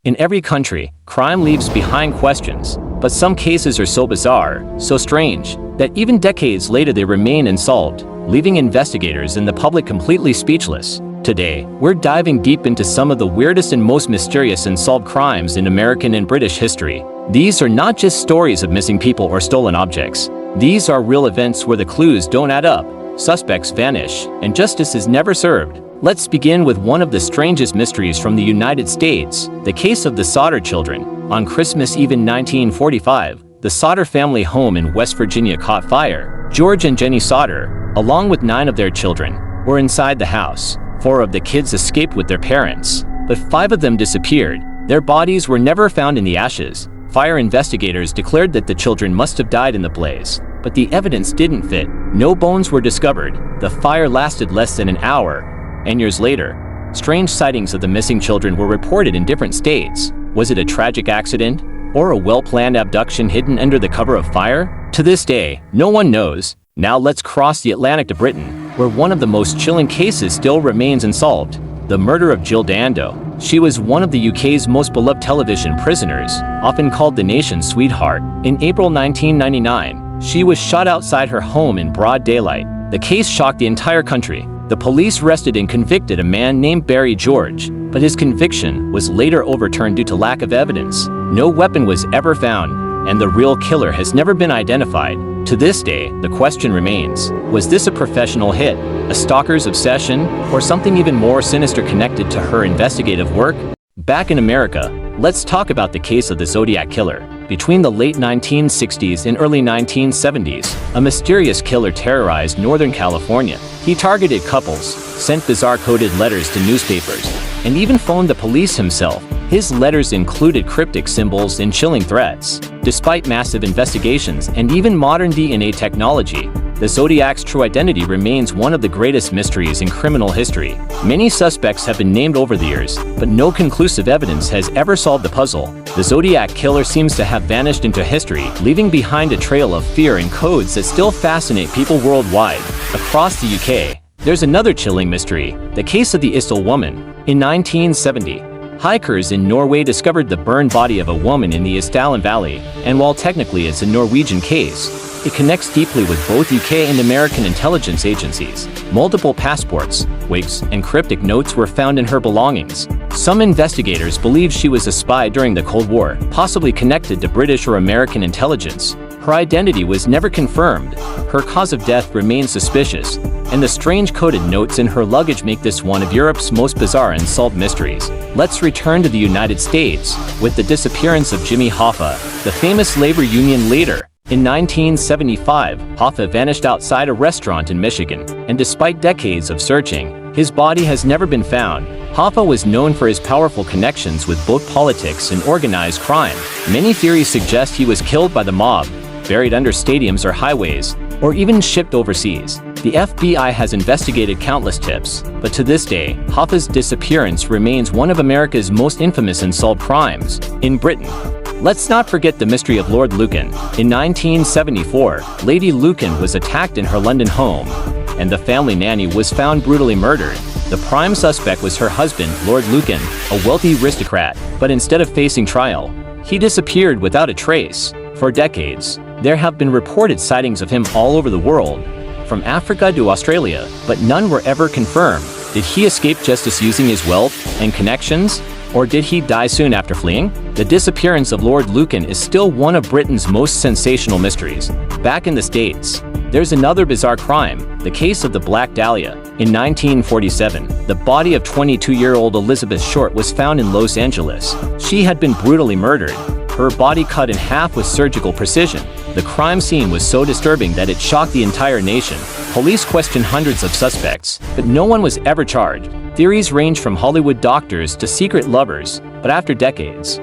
In every country, crime leaves behind questions, but some cases are so bizarre, so strange, that even decades later they remain unsolved, leaving investigators and the public completely speechless. Today, we're diving deep into some of the weirdest and most mysterious unsolved crimes in American and British history. These are not just stories of missing people or stolen objects. These are real events where the clues don't add up, suspects vanish, and justice is never served. Let's begin with one of the strangest mysteries from the United States, the case of the Sodder children. On Christmas Eve in 1945, the Sodder family home in West Virginia caught fire. George and Jenny Sodder, along with 9 of their children, were inside the house. 4 of the kids escaped with their parents, but 5 of them disappeared. Their bodies were never found in the ashes. Fire investigators declared that the children must have died in the blaze, but the evidence didn't fit. No bones were discovered. The fire lasted less than an hour, and years later, strange sightings of the missing children were reported in different states. Was it a tragic accident, or a well-planned abduction hidden under the cover of fire? To this day, no one knows. Now let's cross the Atlantic to Britain, where one of the most chilling cases still remains unsolved: the murder of Jill Dando. She was one of the UK's most beloved television prisoners, often called the nation's sweetheart. In April 1999, she was shot outside her home in broad daylight. The case shocked the entire country. The police arrested and convicted a man named Barry George, but his conviction was later overturned due to lack of evidence. No weapon was ever found, and the real killer has never been identified. To this day, the question remains: was this a professional hit, a stalker's obsession, or something even more sinister connected to her investigative work? Back in America, let's talk about the case of the Zodiac Killer. Between the late 1960s and early 1970s, a mysterious killer terrorized Northern California. He targeted couples, sent bizarre coded letters to newspapers, and even phoned the police himself. His letters included cryptic symbols and chilling threats. Despite massive investigations and even modern DNA technology, the Zodiac's true identity remains one of the greatest mysteries in criminal history. Many suspects have been named over the years, but no conclusive evidence has ever solved the puzzle. The Zodiac Killer seems to have vanished into history, leaving behind a trail of fear and codes that still fascinate people worldwide. Across the UK, there's another chilling mystery: the case of the Isle woman. In 1970, hikers in Norway discovered the burned body of a woman in the Isdalen Valley, and while technically it's a Norwegian case, it connects deeply with both UK and American intelligence agencies. Multiple passports, wigs, and cryptic notes were found in her belongings. Some investigators believe she was a spy during the Cold War, possibly connected to British or American intelligence. Her identity was never confirmed. Her cause of death remains suspicious, and the strange coded notes in her luggage make this one of Europe's most bizarre unsolved mysteries. Let's return to the United States with the disappearance of Jimmy Hoffa, the famous labor union leader. In 1975, Hoffa vanished outside a restaurant in Michigan, and despite decades of searching, his body has never been found. Hoffa was known for his powerful connections with both politics and organized crime. Many theories suggest he was killed by the mob, buried under stadiums or highways, or even shipped overseas. The FBI has investigated countless tips, but to this day, Hoffa's disappearance remains one of America's most infamous unsolved crimes. In Britain, let's not forget the mystery of Lord Lucan. In 1974, Lady Lucan was attacked in her London home, and the family nanny was found brutally murdered. The prime suspect was her husband, Lord Lucan, a wealthy aristocrat, but instead of facing trial, he disappeared without a trace. For decades, there have been reported sightings of him all over the world, from Africa to Australia, but none were ever confirmed. Did he escape justice using his wealth and connections? Or did he die soon after fleeing? The disappearance of Lord Lucan is still one of Britain's most sensational mysteries. Back in the States, there's another bizarre crime: the case of the Black Dahlia. In 1947, the body of 22-year-old Elizabeth Short was found in Los Angeles. She had been brutally murdered, her body cut in half with surgical precision. The crime scene was so disturbing that it shocked the entire nation. Police questioned hundreds of suspects, but no one was ever charged. Theories range from Hollywood doctors to secret lovers, but after decades,